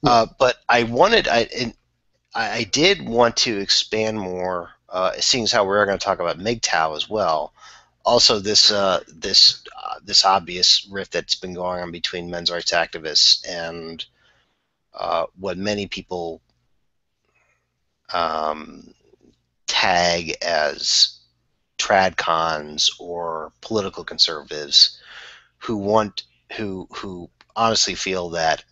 But I did want to expand more, seeing as how we're going to talk about MGTOW as well. Also, this obvious rift that's been going on between men's rights activists and what many people um, tag as tradcons or political conservatives who honestly feel that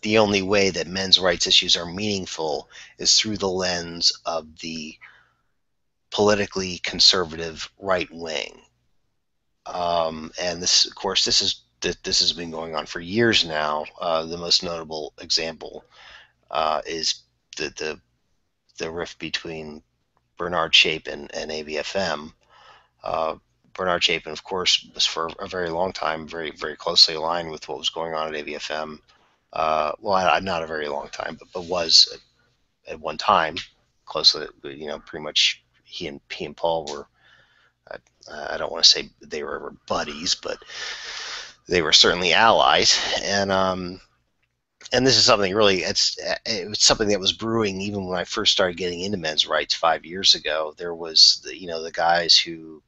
the only way that men's rights issues are meaningful is through the lens of the politically conservative right wing. And this, of course, this has been going on for years now. The most notable example is the rift between Bernard Chapin and ABFM. Uh, Bernard Chapin, of course, was for a very long time very closely aligned with what was going on at ABFM. Well, not a very long time, but was at one time closely. Pretty much he and Paul were. I don't want to say they were ever buddies, but they were certainly allies. And this is something really it's something that was brewing even when I first started getting into men's rights 5 years ago. There was the guys who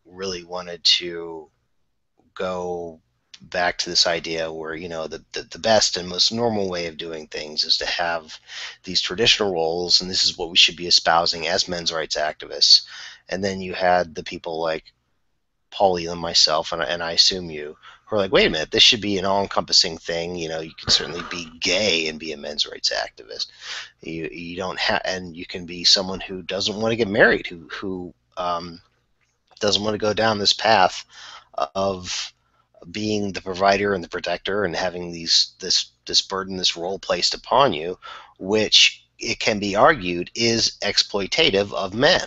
really wanted to go back to this idea where the best and most normal way of doing things is to have these traditional roles, and this is what we should be espousing as men's rights activists. And then you had the people like Paulie and myself, and I assume you, who are like, wait a minute, this should be an all-encompassing thing. You can certainly be gay and be a men's rights activist. You don't have, and you can be someone who doesn't want to get married, who doesn't want to go down this path of being the provider and the protector and having this burden, this role placed upon you, which it can be argued is exploitative of men.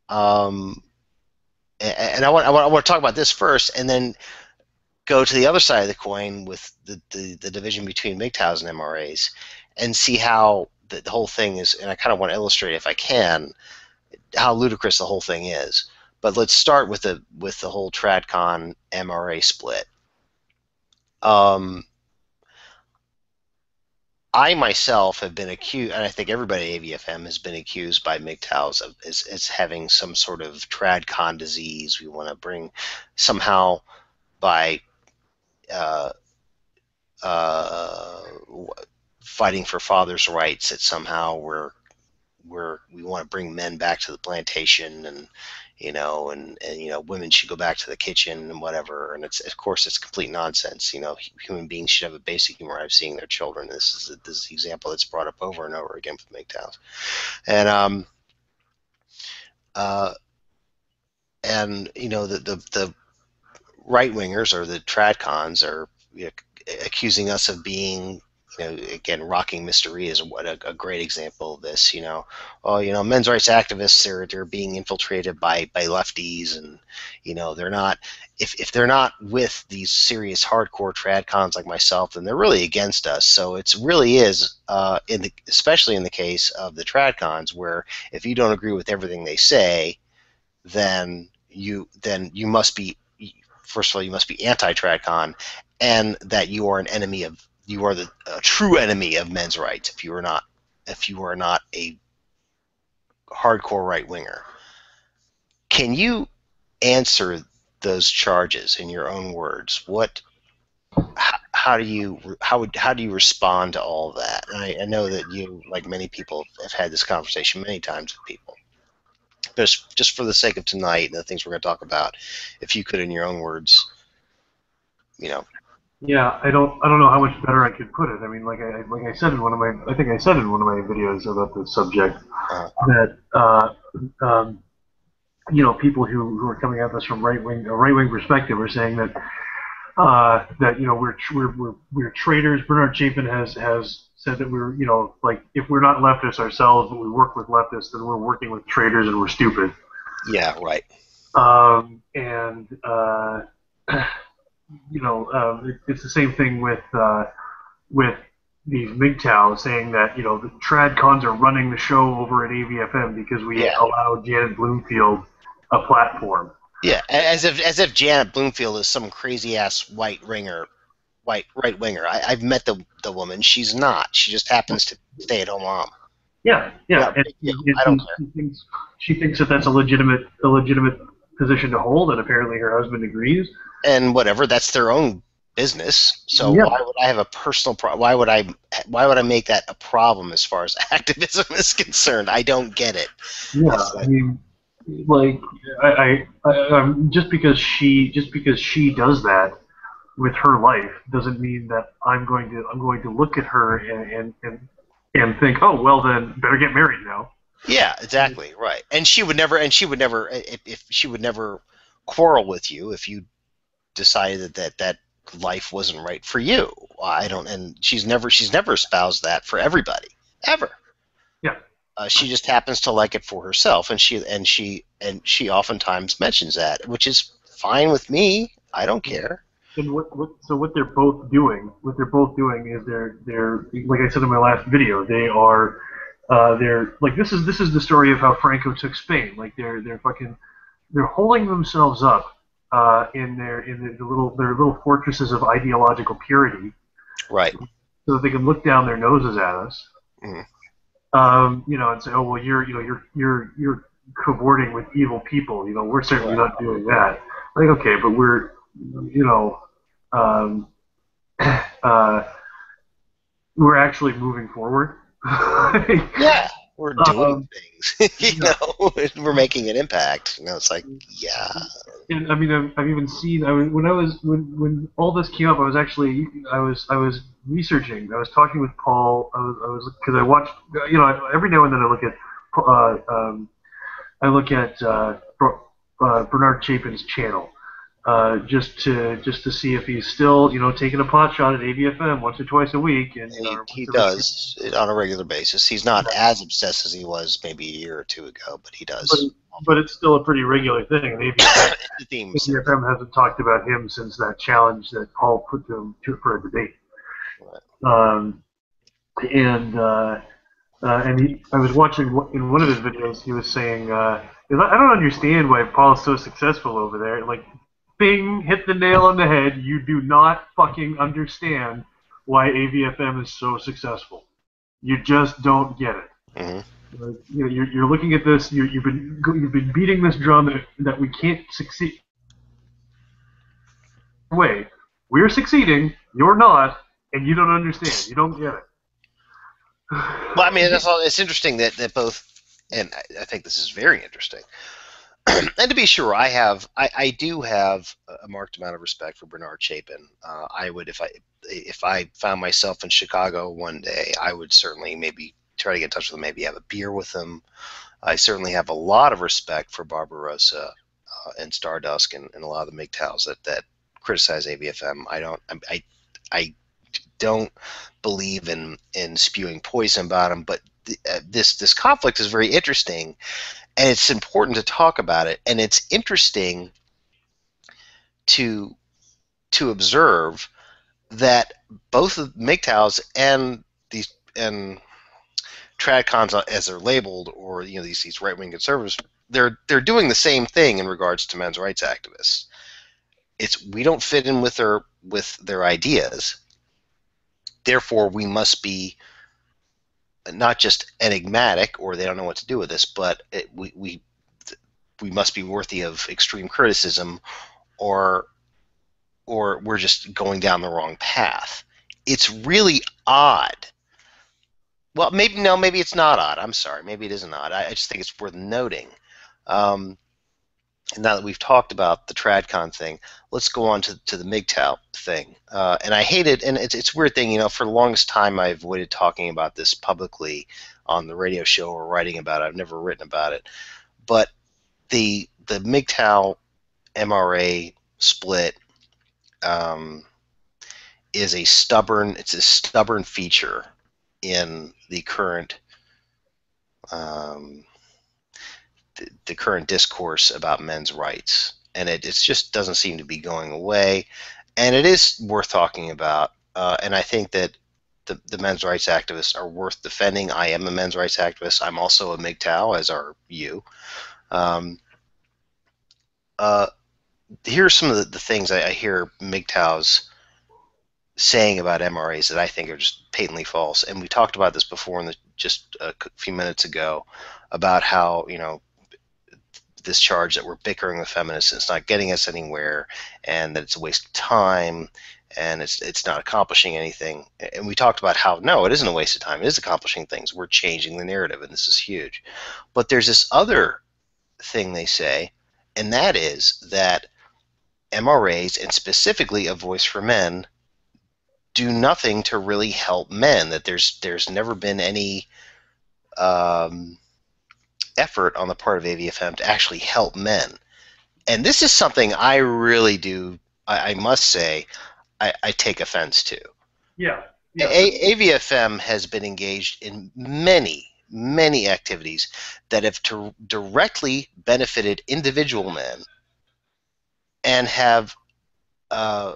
And I want to talk about this first, and then go to the other side of the coin with the division between MGTOWs and MRAs, and see how the whole thing is. And I kind of want to illustrate, if I can, how ludicrous the whole thing is. But let's start with the whole TradCon MRA split. I myself have been accused, and I think everybody at AVFM has been accused by MGTOWs of as having some sort of TradCon disease. We want to bring somehow by uh, uh, fighting for fathers' rights that somehow we want to bring men back to the plantation, and women should go back to the kitchen and whatever. And of course it's complete nonsense. Human beings should have a basic human right of seeing their children. This is the example that's brought up over and over again with MGTOWs. And the right wingers or the tradcons are accusing us of being, again, rocking mystery is a great example of this. Men's rights activists, they're being infiltrated by lefties, and they're not. If they're not with these serious hardcore tradcons like myself, then they're really against us. So it really is, especially in the case of the tradcons, where if you don't agree with everything they say, then you must be, first of all, you must be anti-tradcon, and that you are the true enemy of men's rights if you are not a hardcore right winger. Can you answer those charges in your own words? How do you respond to all of that? And I know that you, like many people, have had this conversation many times with people. But just for the sake of tonight and the things we're going to talk about, if you could, in your own words, Yeah, I don't know how much better I could put it. I mean, like I said in one of my, I think I said in one of my videos about this subject that um, people who are coming at this from a right wing perspective are saying that we're traitors. Bernard Chapin has said that we're like, if we're not leftists ourselves but we work with leftists, then we're working with traitors and we're stupid. Yeah, right. And it's the same thing with these MGTOW saying that the trad cons are running the show over at AVFM because we allowed Janet Bloomfield a platform. Yeah, as if Janet Bloomfield is some crazy ass white ringer. right winger. I've met the woman. She's not. She just happens to stay at home mom. Yeah, You yeah, know, and big deal. I don't care. she thinks that that's a legitimate position to hold, and apparently her husband agrees. And whatever, that's their own business. So Yeah, why would I have a personal problem? Why would I make that a problem as far as activism is concerned? I don't get it. yeah. It's I like, mean, like just because she does that with her life doesn't mean that I'm going to look at her and think, oh well, then better get married now. yeah, exactly, right. And if she would never quarrel with you if you decided that life wasn't right for you. I don't, and she's never espoused that for everybody ever. Yeah. She just happens to like it for herself, and she oftentimes mentions that, which is fine with me. I don't care. And what they're both doing is they're like I said in my last video, they're like this is the story of how Franco took Spain. Like they're holding themselves up in their little fortresses of ideological purity, Right. so that they can look down their noses at us, Mhm. and say, oh well, you're cavorting with evil people. We're certainly Right. not doing that. Like okay, but we're you know um, uh, we're actually moving forward. Yeah, we're doing um, things. yeah. We're making an impact. It's like, yeah. And I mean, I've even seen. When when all this came up, I was researching. I was talking with Paul. I was because I watched. Every now and then uh, um, I look at Bernard Chapin's channel, just to see if he's still taking a pot shot at ABFM once or twice a week, and And he, or once he every 2 does it on a regular basis. He's not as obsessed as he was maybe a year or two ago, but he but does. but it's still a pretty regular thing. And The themes. ABFM hasn't talked about him since that challenge that Paul put to him for a debate. Um, and I was watching in one of his videos. He was saying, I don't understand why Paul's so successful over there. Like, Bing hit the nail on the head. You do not fucking understand why AVFM is so successful. You just don't get it. Mm-hmm. You're looking at this. You've been beating this drum that we can't succeed. Way, we're succeeding. You're not, and you don't understand. You don't get it. Well, I mean, it's interesting that both, and I think this is very interesting. And to be sure, I do have a marked amount of respect for Bernard Chapin. I would, if I found myself in Chicago one day, I would certainly maybe try to get in touch with him, maybe have a beer with him. I certainly have a lot of respect for Barbarossa and Stardust and a lot of the MGTOWs that criticize ABFM. I don't believe in spewing poison about them, but this conflict is very interesting, and it's important to talk about it, and it's interesting to observe that both the MGTOWs and these and tradcons as they're labeled, or these right wing conservatives, they're doing the same thing in regards to men's rights activists. It's we don't fit in with their ideas, therefore we must be not just enigmatic or they don't know what to do with this, but we must be worthy of extreme criticism, or we're just going down the wrong path. It's really odd. Well, maybe it's not odd. I'm sorry, maybe it isn't odd. I just think it's worth noting. Um, now that we've talked about the TradCon thing, let's go on to the MGTOW thing. And I hate it, and it's a weird thing. For the longest time, I've avoided talking about this publicly on the radio show or writing about it. I've never written about it. But the MGTOW MRA split is a stubborn feature in the current the current discourse about men's rights, and it just doesn't seem to be going away, and it is worth talking about, and I think that the men's rights activists are worth defending. I am a men's rights activist. I'm also a MGTOW, as are you. Um, uh, Here's some of the things I hear MGTOWs saying about MRAs that I think are just patently false. And we talked about this before just a few minutes ago about how, this charge that we're bickering with feminists and it's not getting us anywhere, and that it's a waste of time, and it's not accomplishing anything. And we talked about how no, it isn't a waste of time. It is accomplishing things. We're changing the narrative, and this is huge. But there's this other thing they say, and that is that MRAs, and specifically A Voice for Men, do nothing to really help men. That there's never been any effort on the part of AVFM to actually help men. And this is something I really do, I must say, I take offense to. Yeah. Yeah. AVFM has been engaged in many activities that have directly benefited individual men and have, I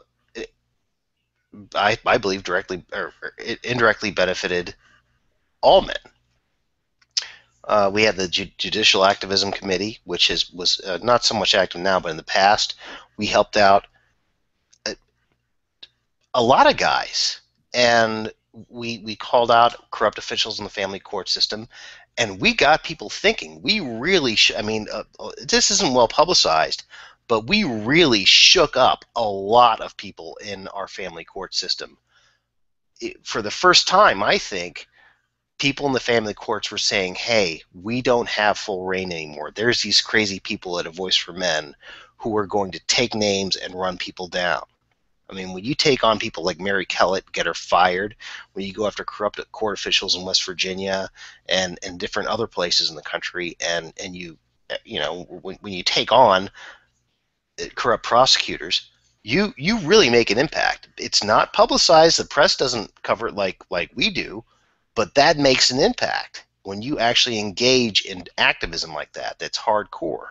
believe, directly or indirectly benefited all men. We have the Judicial Activism Committee, which was not so much active now, but in the past, we helped out a lot of guys, and we called out corrupt officials in the family court system, and we got people thinking. We really, I mean, this isn't well publicized, but we really shook up a lot of people in our family court system. For the first time, I think, people in the family courts were saying, hey, we don't have full reign anymore. There's these crazy people at A Voice for Men who are going to take names and run people down. I mean, when you take on people like Mary Kellett, get her fired, when you go after corrupt court officials in West Virginia and different other places in the country, and you know, when you take on corrupt prosecutors, you really make an impact. It's not publicized. The press doesn't cover it like we do, but that makes an impact. When you actually engage in activism like that, that's hardcore,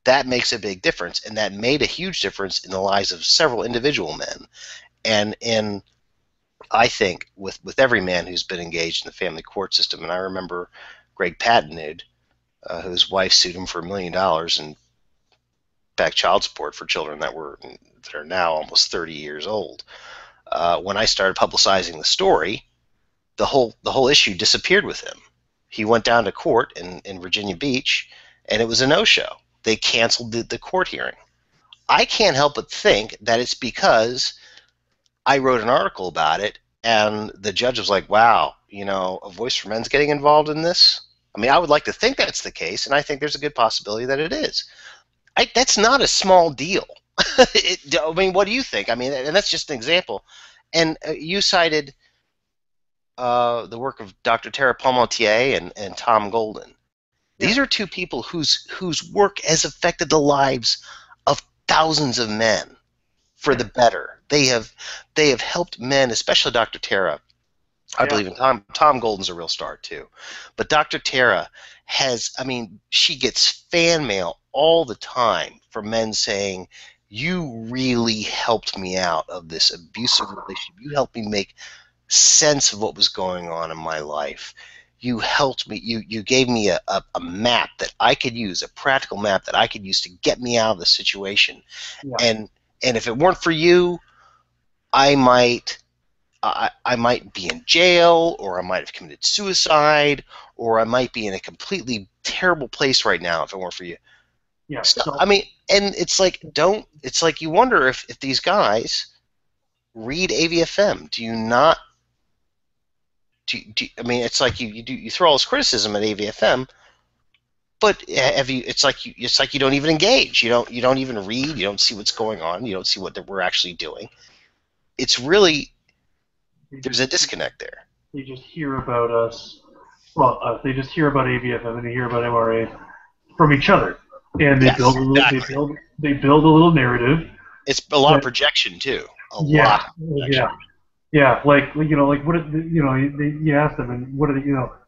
that makes a big difference, and that made a huge difference in the lives of several individual men. And I think with every man who's been engaged in the family court system, and I remember Greg Patton, whose wife sued him for $1 million in back child support for children that are now almost 30 years old. When I started publicizing the story, the whole issue disappeared with him. He went down to court in Virginia Beach, and it was a no-show. They canceled the court hearing. I can't help but think that it's because I wrote an article about it, and the judge was like, wow, A Voice for Men's getting involved in this? I mean, I would like to think that's the case, and I think there's a good possibility that it is. That's not a small deal. I mean, what do you think? I mean, and that's just an example. And you cited the work of Dr. Tara Palmatier and Tom Golden. These are two people whose work has affected the lives of thousands of men for the better. They have helped men, especially Dr. Tara. I believe in Tom Golden's a real star too, but Dr. Tara she gets fan mail all the time from men saying, you really helped me out of this abusive relationship. You helped me make sense of what was going on in my life. You helped me. You gave me a map that I could use, a practical map that I could use to get me out of the situation. Yeah. And if it weren't for you, I might be in jail, or I might have committed suicide, or I might be in a completely terrible place right now if it weren't for you. Yeah. So, I mean, and it's like you wonder if these guys read AVFM. Do you not? I mean, it's like you throw all this criticism at AVFM, but have you? It's like you don't even engage. You don't even read. You don't see what's going on. You don't see what we're actually doing. It's really, there's a disconnect there. They just hear about us. Well, they just hear about AVFM and they hear about MRA from each other, and they build a little narrative. It's a lot of projection too. A lot of projection. Yeah, like what you ask them, and what are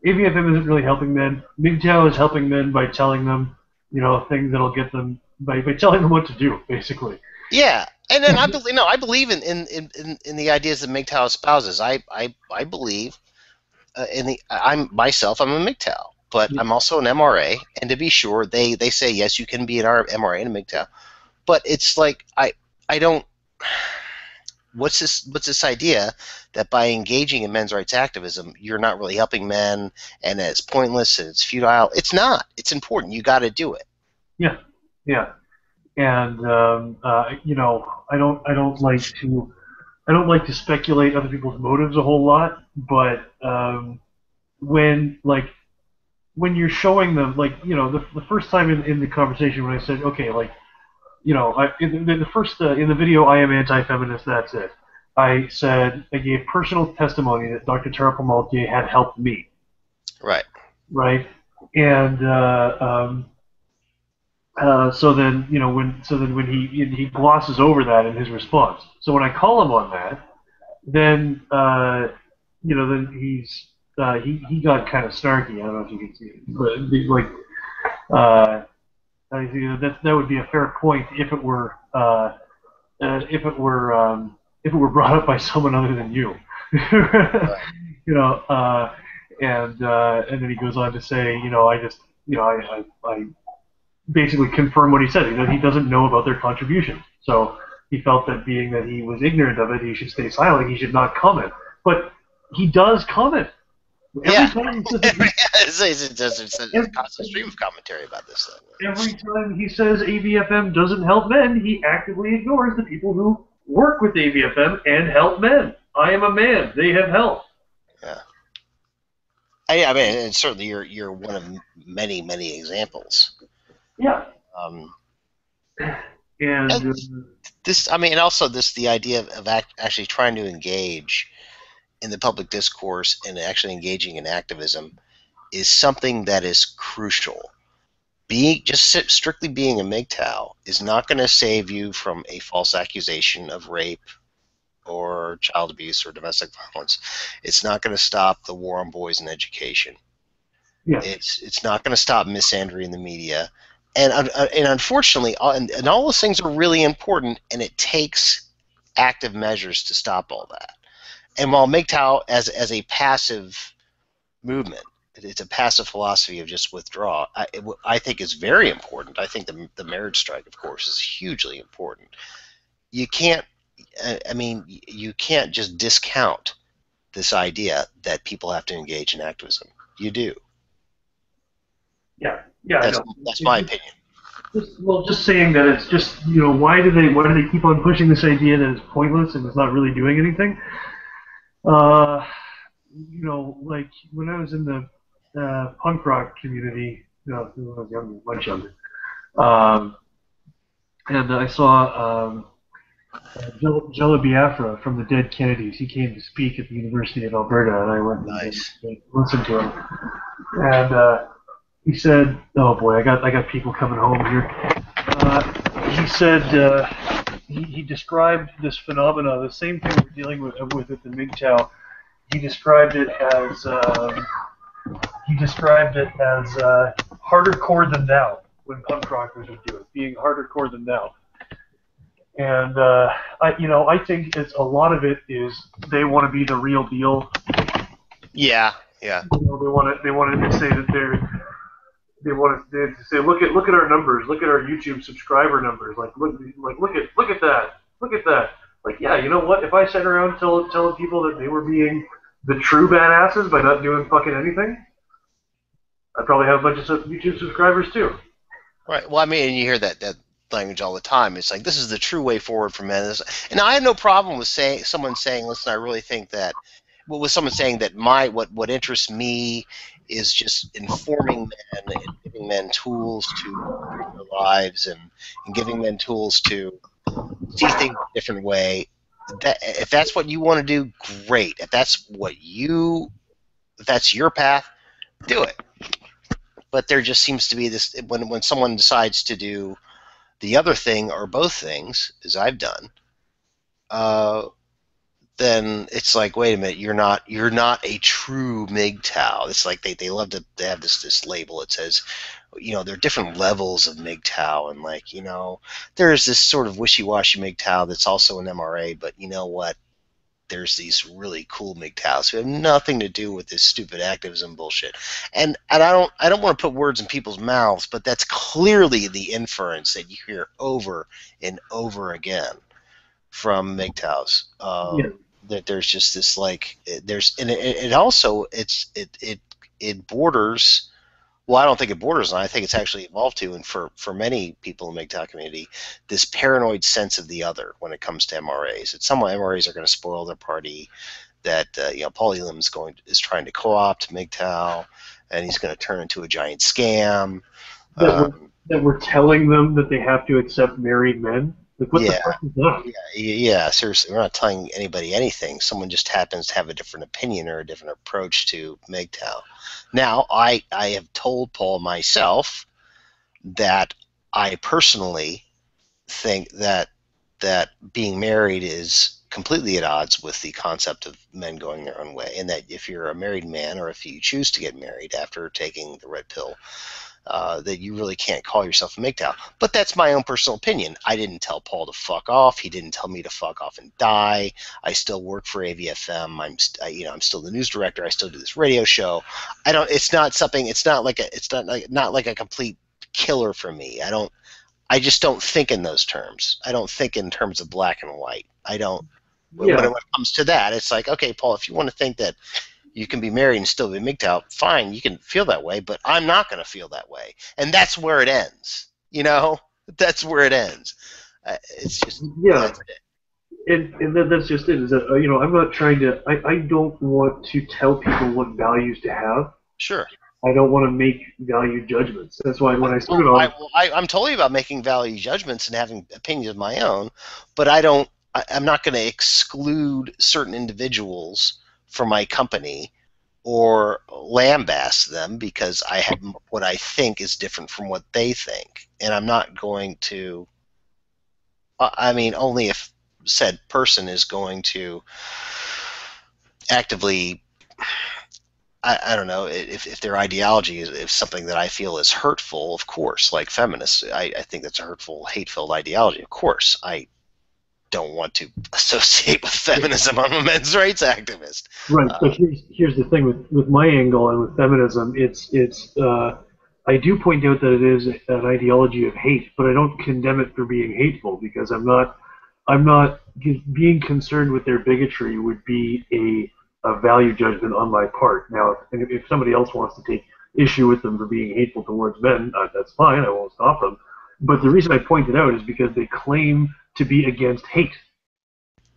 AVFM isn't really helping men. MGTOW is helping men by telling them, things that'll get them by telling them what to do, basically. Yeah, and then I believe in the ideas that MGTOW espouses. I believe I'm a MGTOW, but I'm also an MRA, and to be sure, they say yes, you can be an MRA and a MGTOW, but it's like I don't. what's this idea that by engaging in men's rights activism, you're not really helping men, and that it's pointless and it's futile? It's not. It's important. You got to do it. Yeah, yeah. And you know, I don't like to speculate other people's motives a whole lot, but when like when you're showing them, like, you know, the first time in the conversation when I said, okay, like, you know, the first in the video, I am anti-feminist. That's it. I said I gave personal testimony that Dr. Tara Pamaltier had helped me. Right. Right. And so then, you know, when he glosses over that in his response. So when I call him on that, then you know, then he got kind of snarky. I don't know if you can see it, but like you know, that would be a fair point if it were if it were brought up by someone other than you. You know, and then he goes on to say, you know, I just, you know, I basically confirm what he said. You know, he doesn't know about their contribution, so he felt that being that he was ignorant of it, he should stay silent. He should not comment, but he does comment. Every time he says it's a constant stream of commentary about this thing. Every time he says AVFM doesn't help men, he actively ignores the people who work with AVFM and help men. I am a man. They have helped. Yeah. I mean, and certainly you're one of many examples. Yeah. And this, I mean, and also the idea of actually trying to engage in the public discourse and actually engaging in activism is something that is crucial. Strictly being a MGTOW is not going to save you from a false accusation of rape or child abuse or domestic violence. It's not going to stop the war on boys in education. Yeah. It's not going to stop misandry in the media. And unfortunately, and all those things are really important, and it takes active measures to stop all that. And while MGTOW as a passive movement, it's a passive philosophy of just withdraw, I think is very important. I think the marriage strike, of course, is hugely important. You can't, I mean, you can't just discount this idea that people have to engage in activism. You do. Yeah, that's my opinion. Just saying that it's just, you know, why do they keep on pushing this idea that it's pointless and it's not really doing anything? You know, like when I was in the punk rock community, you know, when I was younger, much younger, and I saw Jello Biafra from the Dead Kennedys. He came to speak at the University of Alberta, and I went and listened to him. And he said, "Oh boy, I got people coming home here." He said he described this phenomena, the same thing we're dealing with at the MGTOW. He described it as harder core than thou when punk rockers would do it, being harder core than thou. And I think it's a lot of it is they want to be the real deal. Yeah. You know, they want to say that they want to say look at our numbers, look at our YouTube subscriber numbers, look at that. Like, yeah, you know what? If I sat around telling people that they were being the true badasses by not doing fucking anything, I'd probably have a bunch of YouTube subscribers too. Right. Well, I mean, you hear that language all the time. It's like, this is the true way forward for men. And I have no problem with someone saying, listen, I really think that, well, with someone saying that what interests me is just informing men and giving men tools to improve their lives and giving men tools to see things a different way. If that's what you want to do, great. If that's your path, do it. But there just seems to be this, when someone decides to do the other thing or both things, as I've done, then it's like, wait a minute, you're not a true MGTOW. It's like they love to have this label. It says, you know, there are different levels of MGTOW, and like, you know, there's this sort of wishy-washy MGTOW that's also an MRA, but you know what? There's these really cool MGTOWs who have nothing to do with this stupid activism bullshit. And I don't want to put words in people's mouths, but that's clearly the inference that you hear over and over again from MGTOWs. Yeah. That there's just this like there's and it also it borders. Well, I don't think it borders on. I think it's actually evolved to, and for many people in the MGTOW community, this paranoid sense of the other when it comes to MRAs. That some MRAs are going to spoil their party. That Paul Elam is trying to co-opt MGTOW, and he's going to turn into a giant scam. That we're telling them that they have to accept married men. Like, what the Yeah, fuck is that? yeah. Seriously, we're not telling anybody anything. Someone just happens to have a different opinion or a different approach to MGTOW. Now, I have told Paul myself that I personally think that being married is completely at odds with the concept of men going their own way, and that if you're a married man or if you choose to get married after taking the red pill, that you really can't call yourself a MGTOW. But that's my own personal opinion. I didn't tell Paul to fuck off. He didn't tell me to fuck off and die. I still work for AVFM. I'm still the news director. I still do this radio show. I don't. It's not something. It's not like a. It's not like a complete killer for me. I just don't think in those terms. I don't think in terms of black and white. I don't. Yeah. When it comes to that, it's like, okay, Paul, if you want to think that you can be married and still be MGTOW, fine, you can feel that way, but I'm not going to feel that way. And that's where it ends. That's where it ends. It's just, yeah. And that's just it. Is that I'm not trying to. I don't want to tell people what values to have. Sure. I don't want to make value judgments. That's why when I started on, I'm totally about making value judgments and having opinions of my own, but I'm not going to exclude certain individuals from my company or lambaste them because I have what I think is different from what they think, and I'm not going to. I mean, only if said person is going to actively. I don't know if their ideology is something that I feel is hurtful. Of course, like feminists, I think that's a hurtful, hate-filled ideology. Of course, I don't want to associate with feminism. I'm a men's rights activist. Right, but here's the thing with my angle and with feminism, it's I do point out that it is an ideology of hate, but I don't condemn it for being hateful because I'm not being concerned with their bigotry would be a value judgment on my part. Now, if somebody else wants to take issue with them for being hateful towards men, that's fine. I won't stop them. But the reason I point it out is because they claim to be against hate.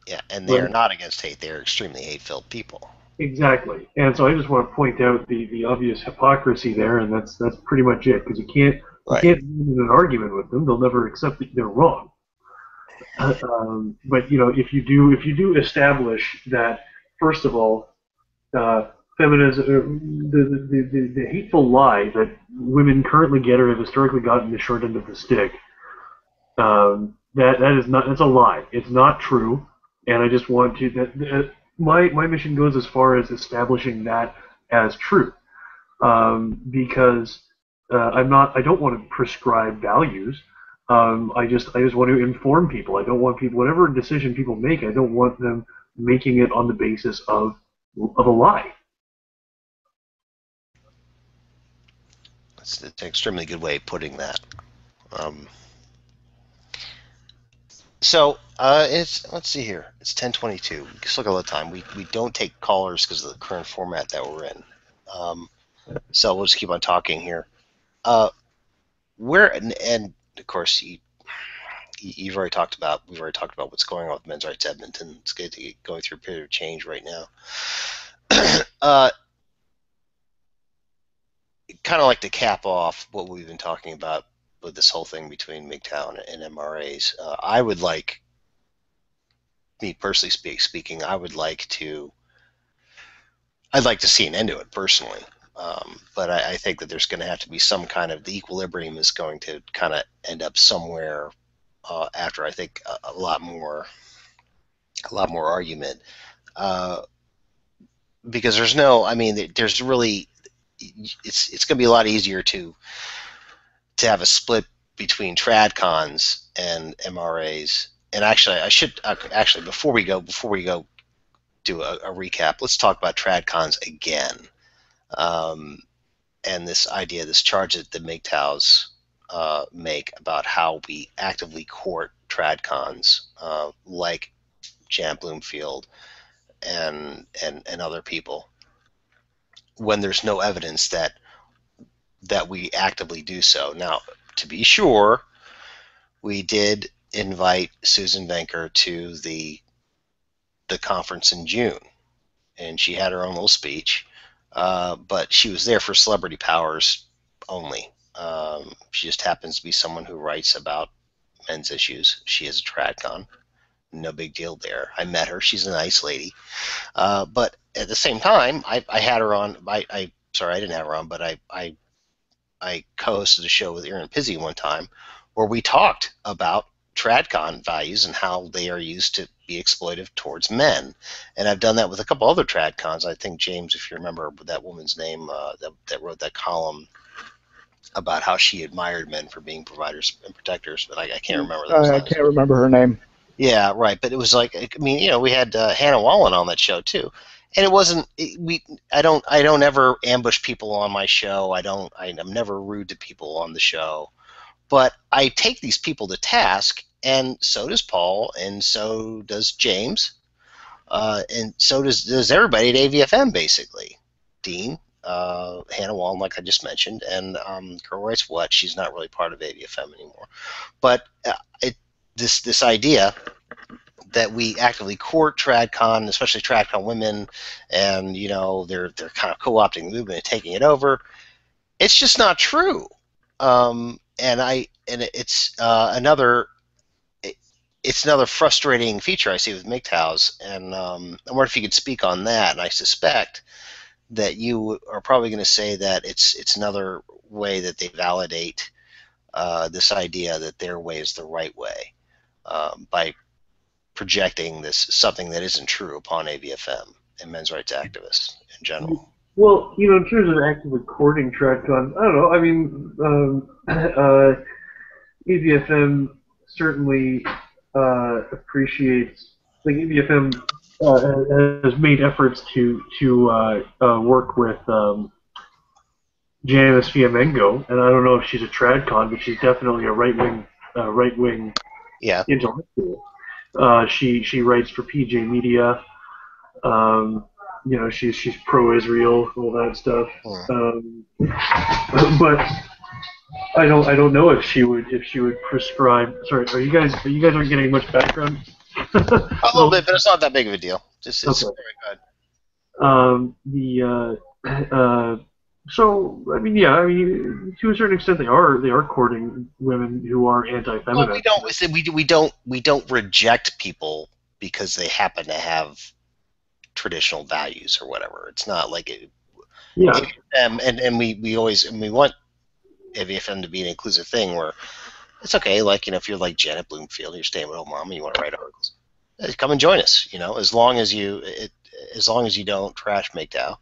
Yeah, and they are not against hate. They are extremely hate-filled people. Exactly. And so I just want to point out the obvious hypocrisy there, and that's pretty much it. Because you can't get in an argument with them; they'll never accept that they're wrong. But if you do establish that, first of all, feminism, the hateful lie that women currently get or have historically gotten the short end of the stick, that's a lie. It's not true, and I just want to my mission goes as far as establishing that as true, because I don't want to prescribe values. I just want to inform people. I don't want people, whatever decision people make, I don't want them making it on the basis of a lie. It's an extremely good way of putting that. Let's see here. It's 10:22. Let's look at the time. We don't take callers because of the current format that we're in. So we'll just keep on talking here. And of course we've already talked about what's going on with men's rights Edmonton. It's good to get going through a period of change right now. Kind of like to cap off what we've been talking about with this whole thing between MGTOW and MRAs. I would like, me personally speaking, I'd like to see an end to it personally. But I think that there's going to have to be some kind of, the equilibrium is going to kind of end up somewhere after, I think, a lot more argument. Because there's really, it's going to be a lot easier to have a split between tradcons and MRAs. And actually, before we go do a recap, let's talk about tradcons again. And this idea, this charge that the MGTOWs make about how we actively court tradcons like Jan Bloomfield and other people when there's no evidence that we actively do so. Now, to be sure, we did invite Susan Venker to the conference in June, and she had her own little speech, but she was there for celebrity powers only. She just happens to be someone who writes about men's issues. She is a tradcon. No big deal there. I met her. She's a nice lady. But at the same time, I had her on. Sorry, I didn't have her on, but I co-hosted a show with Aaron Pizzi one time where we talked about tradcon values and how they are used to be exploitive towards men. And I've done that with a couple other tradcons. I think, James, if you remember that woman's name that wrote that column about how she admired men for being providers and protectors, but I can't remember. I can't remember her name. Yeah, right. But it was like, I mean, you know, we had Hannah Wallen on that show too, and it wasn't. I don't ever ambush people on my show. I'm never rude to people on the show, but I take these people to task, and so does Paul, and so does James, and so does everybody at AVFM basically. Dean, Hannah Wallen, like I just mentioned, and Girl Writes What. She's not really part of AVFM anymore, but this idea that we actively court tradcon, especially tradcon women, and you know they're kind of co-opting the movement and taking it over. It's just not true, and it's another frustrating feature I see with MGTOWs, and I wonder if you could speak on that. And I suspect that you are probably going to say that it's another way that they validate this idea that their way is the right way. By projecting something that isn't true upon AVFM and men's rights activists in general. Well, you know, in terms of actively courting tradcon, I don't know. I mean, AVFM certainly appreciates. Like AVFM has made efforts to work with Janice Fiamengo, and I don't know if she's a tradcon, but she's definitely a right wing. Yeah. Intellectual. She writes for PJ Media. You know, she's pro-Israel, all that stuff. But I don't know if she would prescribe. Sorry, you guys aren't getting much background. A little bit, but it's not that big of a deal. It's okay. Very good. So I mean, yeah, I mean, to a certain extent, they are courting women who are anti-feminist. Well, we don't reject people because they happen to have traditional values or whatever. It's not like it. Yeah. And we want AVFM to be an inclusive thing where it's okay. Like, you know, if you're like Janet Bloomfield, you're staying with old mom, and you want to write articles, come and join us. You know, as long as you don't trash MGTOW.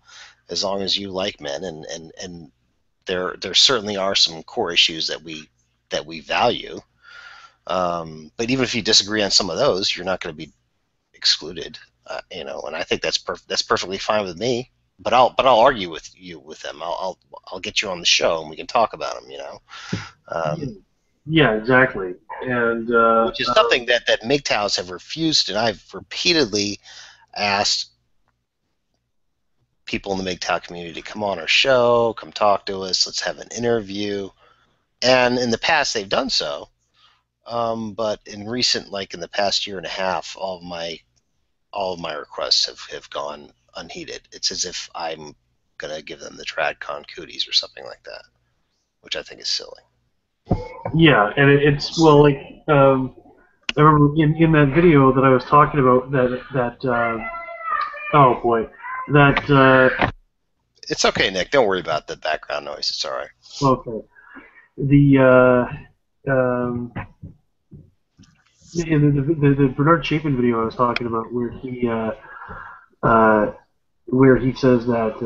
As long as you like men, and there certainly are some core issues that we value, but even if you disagree on some of those, you're not going to be excluded, you know. And I think that's perfectly fine with me. But I'll argue with them. I'll get you on the show and we can talk about them, you know. Yeah, exactly, and which is something that MGTOWs have refused, and I've repeatedly asked people in the MGTOW community to come on our show, come talk to us, let's have an interview. And in the past, they've done so. But in the past year and a half, all of my requests have gone unheeded. It's as if I'm going to give them the TradCon cooties or something like that, which I think is silly. Yeah, and it's, well, like, I remember in that video that I was talking about oh boy. It's okay, Nick. Don't worry about the background noise. It's all right. Okay. The Bernard Chapin video I was talking about, where he says that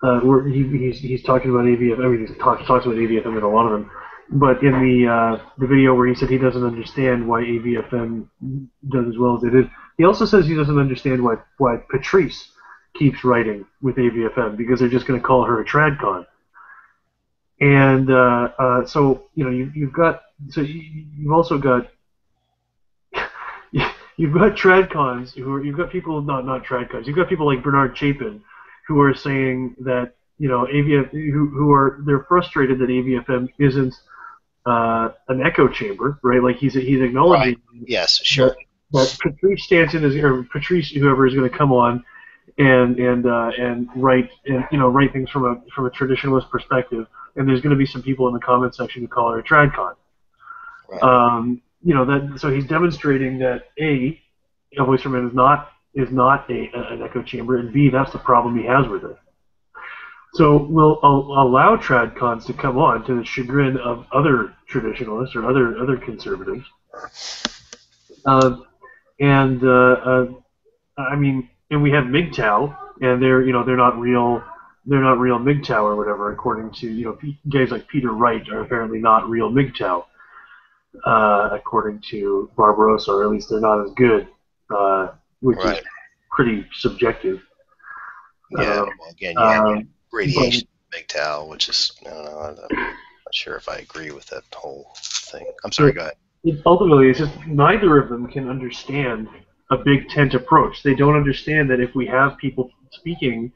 where he's talking about AVF. I mean, he talks about AVFM in a lot of them. But in the video where he said he doesn't understand why AVFM does as well as it is, he also says he doesn't understand why Patrice keeps writing with AVFM, because they're just going to call her a tradcon. And so, you know, you've got so you've also got you've got tradcons you've got people not tradcons. You've got people like Bernard Chapin who are saying that AVF who are they're frustrated that AVFM isn't an echo chamber, right? Like he's Right. acknowledging Yes, that sure. Patrice Stanton is or Patrice whoever is going to come on and write write things from a traditionalist perspective, and there's going to be some people in the comment section who call her a tradcon. Right. That so he's demonstrating that a voice from men is not an echo chamber, and B, that's the problem he has with it. So we'll allow tradcons to come on to the chagrin of other traditionalists or other conservatives, uh, and I mean, and we have MGTOW, and they're not real MGTOW or whatever, according to guys like Peter Wright are apparently not real MGTOW, according to Barbarossa, or at least they're not as good, which is Right. pretty subjective. Yeah. Um, Well, again, you had um, but radiation MGTOW, which is I don't know. I'm not sure if I agree with that whole thing. I'm sorry. Go ahead. ultimately, it's just neither of them can understand a big tent approach. They don't understand that if we have people speaking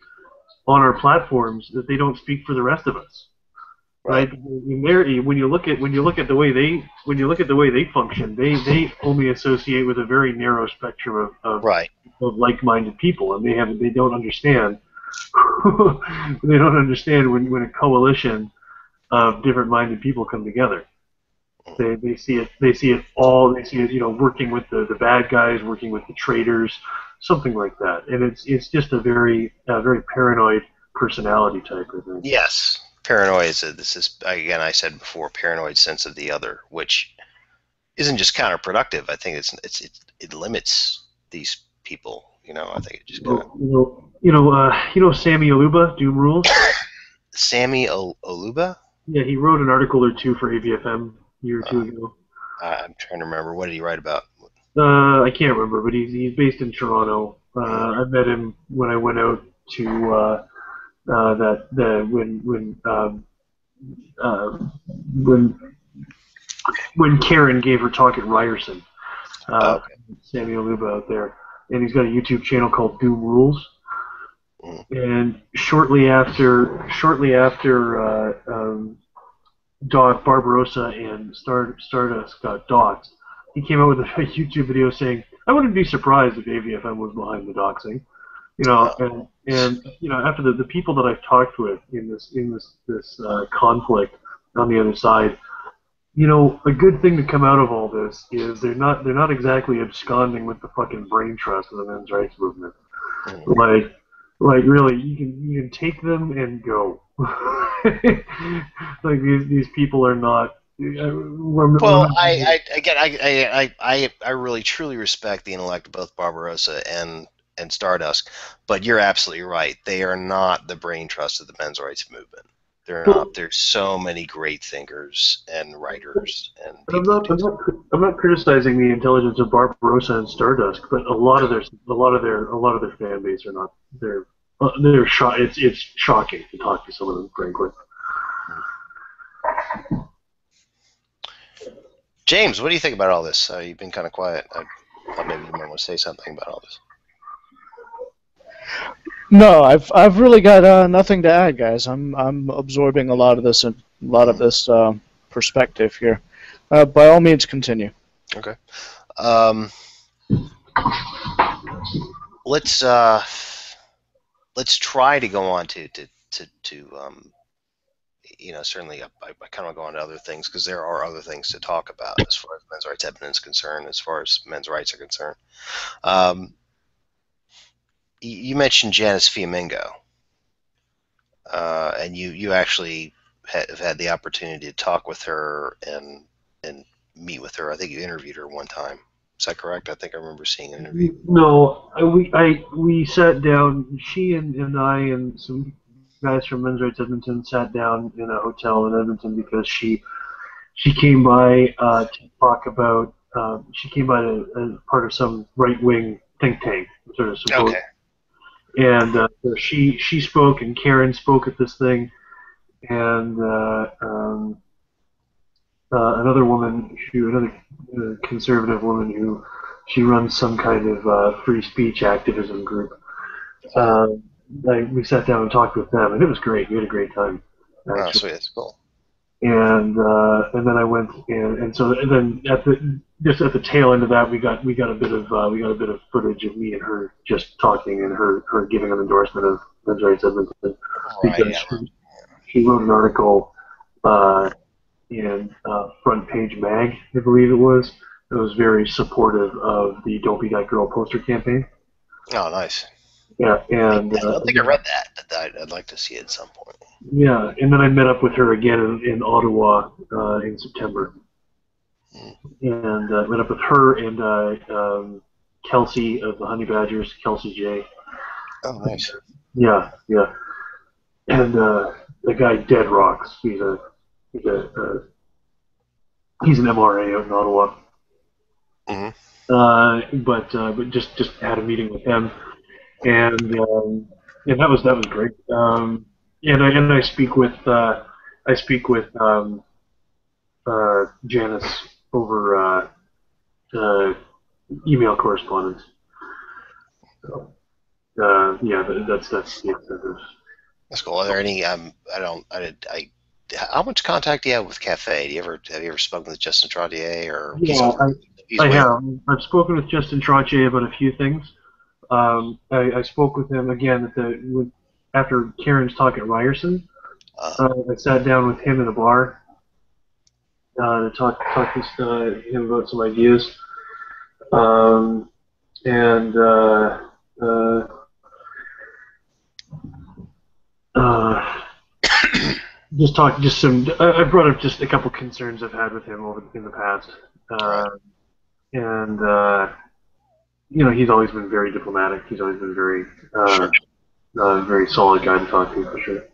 on our platforms, that they don't speak for the rest of us, Right. right? When you look at the way they function, they only associate with a very narrow spectrum Right. of like-minded people, and they don't understand they don't understand when a coalition of different-minded people come together. They see it all. They see it, working with the bad guys, working with the traitors, something like that. And it's just a very paranoid personality type, I think. Yes. Paranoia is this is again I said before paranoid sense of the other, which isn't just counterproductive. I think it limits these people. I think it just kind of Sammy Aluba, Doom Rules. Sammy Oluba. Yeah, he wrote an article or two for AVFM a year or two ago. I'm trying to remember what did he write about. I can't remember, but he's based in Toronto. I met him when I went out to that the uh, when when Karen gave her talk at Ryerson. Oh, Uh, okay. Samuel Luba out there, and he's got a YouTube channel called Doom Rules. Mm. And shortly after Barbarossa and Stardust got doxxed, he came out with a YouTube video saying, "I wouldn't be surprised if AVFM was behind the doxing." Oh, And after the people that I've talked with in this conflict on the other side, a good thing to come out of all this is they're not exactly absconding with the fucking brain trust of the men's rights movement. mm. Like really, you can take them and go. Like these people are not. Well, I really truly respect the intellect of both Barbarossa and Stardust, but you're absolutely right. They are not the brain trust of the men's rights movement. They're not. There's so many great thinkers and writers and I'm people who not, do. I'm not, I'm not criticizing the intelligence of Barbarossa and Stardust, but a lot of their fan base are not. They're It's shocking to talk to some of them, frankly. James, what do you think about all this? You've been kind of quiet. I thought maybe you might want to say something about all this. No, I've really got nothing to add, guys. I'm absorbing a lot of this perspective here. By all means, continue. Okay. Let's try to go on to certainly I kind of go on to other things because there are other things to talk about as far as men's rights evidence is concerned, as far as men's rights are concerned. You mentioned Janice Fiamingo, and you actually have had the opportunity to talk with her and meet with her. I think you interviewed her one time. Is that correct? I think I remember seeing an interview. No, we sat down. She and I and some guys from Men's Rights Edmonton sat down in a hotel in Edmonton because she came by to talk about. She came by as part of some right wing think tank sort of symposium. Okay. And so she spoke, and Karen spoke at this thing, and another woman, another conservative woman who she runs some kind of free speech activism group. We sat down and talked with them, and it was great. We had a great time. Oh, Actually. sweet. That's cool. And then I went and so and then just at the tail end of that we got a bit of footage of me and her just talking and her giving an endorsement of men's rights Edmonton because she wrote an article in Front Page Mag, I believe it was. It was very supportive of the Don't Be That Girl poster campaign. Oh, nice. Yeah, and I don't think I read that, but I'd like to see it at some point. Yeah, and then I met up with her again in Ottawa in September, and met up with her and Kelsey of the Honey Badgers, Kelsey J. Oh, nice. Yeah, yeah, and the guy Dead Rocks. He's an MRA out in Ottawa. But just had a meeting with him, and that was great. And I speak with Janice over email correspondence. So yeah, that's the extent of. That's cool. Are there any? How much contact do you have with Cafe? Have you ever spoken with Justin Trottier or? Yeah, I have. I've spoken with Justin Trottier about a few things. I spoke with him again after Karen's talk at Ryerson. I sat down with him in a bar to talk to him about some ideas, and I brought up just a couple concerns I've had with him in the past, and he's always been very diplomatic. He's always been very very solid guy to talk to for sure.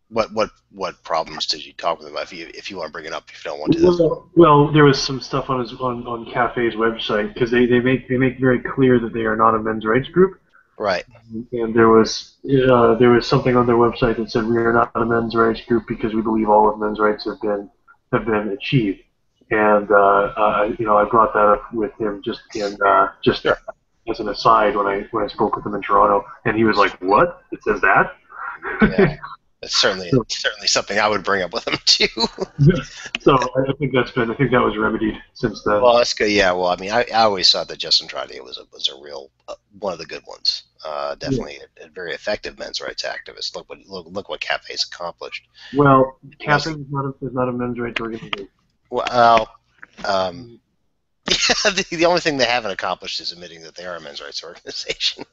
What problems did you talk with him about? If you want to bring it up, if you don't want to. Well, there was some stuff on Cafe's website because they make very clear that they are not a men's rights group. Right. And there was something on their website that said we are not a men's rights group because we believe all of men's rights have been achieved. And I brought that up with him just as an aside when I spoke with him in Toronto, and he was like, "What? It says that?" Yeah. It's certainly something I would bring up with him too. So I think that was remedied since then. Well, that's good. Yeah. Well, I mean, I always thought that Justin Trottier was a real one of the good ones. Definitely a very effective men's rights activist. Look what Cafe's accomplished. Well, Cafe is not a men's rights organization. Well, the only thing they haven't accomplished is admitting that they are a men's rights organization.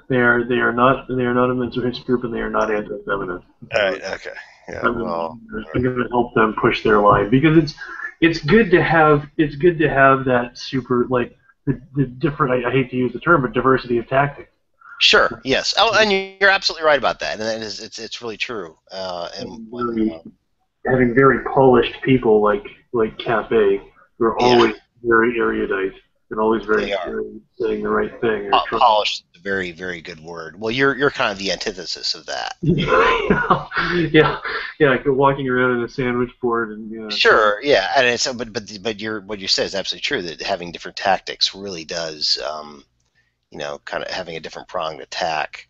They are not a men's rights group, and they are not anti-feminist. All right. Okay. Yeah. I'm going to help them push their line because it's good to have that super the different. I hate to use the term, but diversity of tactics. Sure. Yes. Oh, and you're absolutely right about that, and it's really true. Having very polished people like Cafe, who are always very erudite and always very saying the right thing. Polished is a very, very good word. Well, you're kind of the antithesis of that. yeah, walking around in a sandwich board and Sure, yeah, and it's but what you said is absolutely true. That having different tactics really does, kind of having a different pronged attack.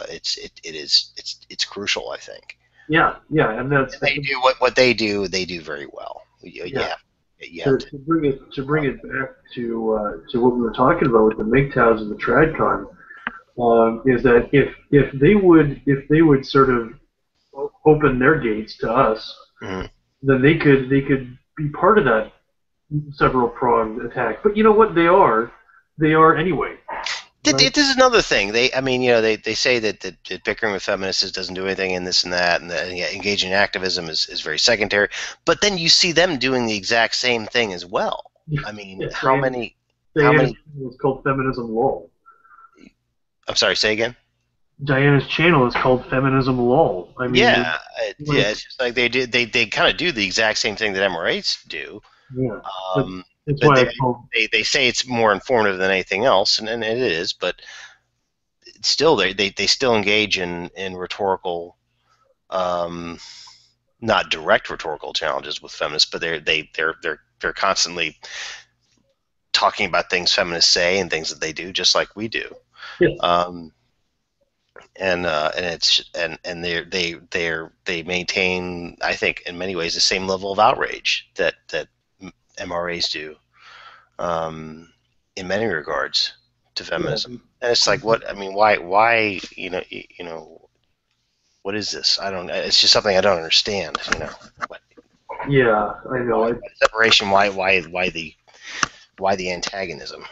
It's crucial, I think. Yeah, and they do what they do. They do very well. To bring it back to what we were talking about with the MGTOWs and the TradCon, is that if they would sort of open their gates to us, then they could be part of that several pronged attack. But you know what? They are anyway. Right? This is another thing. They say that bickering with feminists doesn't do anything and this and that, and engaging in activism is very secondary. But then you see them doing the exact same thing as well. I mean, how many? It's called Feminism LOL. I'm sorry. Say again. Diana's channel is called Feminism LOL. I mean, it's just like they kind of do the exact same thing that MRAs do. Yeah. But they say it's more informative than anything else, and it is, but still they still engage in rhetorical not direct rhetorical challenges with feminists, but they're constantly talking about things feminists say and things that they do, just like we do. Yeah. They maintain, I think, in many ways, the same level of outrage that MRAs do, in many regards, to feminism. And it's like, what I mean, why what is this? I don't. It's just something I don't understand. Yeah, I know. Why separation? Why the antagonism?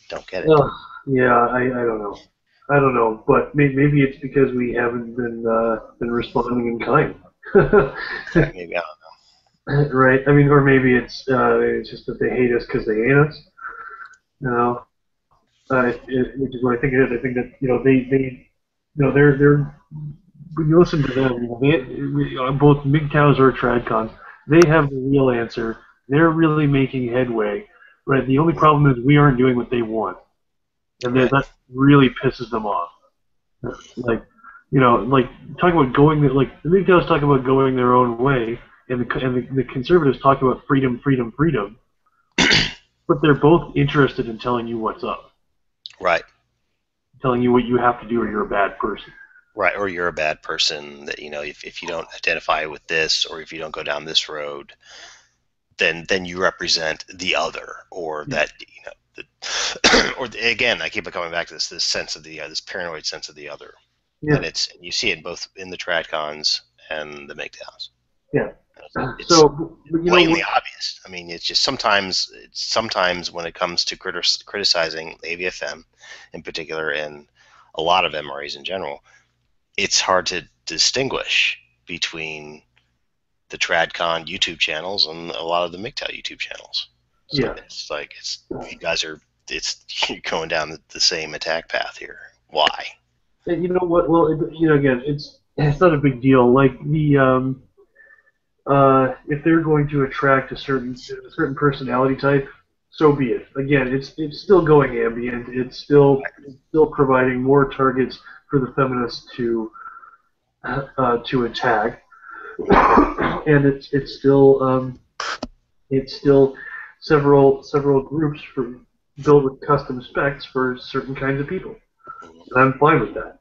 Don't get it. Yeah, I don't know. I don't know, but maybe it's because we haven't been responding in kind. Maybe I don't know. Right. I mean, or maybe it's just that they hate us because they hate us. You know, which is what I think it is. I think that they're when you listen to them, both MGTOWs or TradCons, they have the real answer. They're really making headway. Right. The only problem is we aren't doing what they want, and that really pisses them off. Like, talking about the MGTOWs talk about going their own way, and the conservatives talk about freedom, freedom, freedom. But they're both interested in telling you what's up. Right. Telling you what you have to do, or you're a bad person. Right, or you're a bad person. That if you don't identify with this, or if you don't go down this road, then you represent the other, or that or again, I keep coming back to this sense of this paranoid sense of the other. Yeah. And you see it both in the TradCons and the MGTOWs. Yeah. It's so blatantly obvious. I mean, it's just sometimes when it comes to criticizing AVFM in particular, and a lot of MRAs in general, it's hard to distinguish between the TradCon YouTube channels and a lot of the MGTOW YouTube channels. So you guys are you're going down the same attack path here. Why? And you know what? Well, again, it's not a big deal. Like if they're going to attract a certain personality type, so be it. Again, it's still going ambient. It's still providing more targets for the feminists to attack, and it's still several groups built with custom specs for certain kinds of people. And I'm fine with that.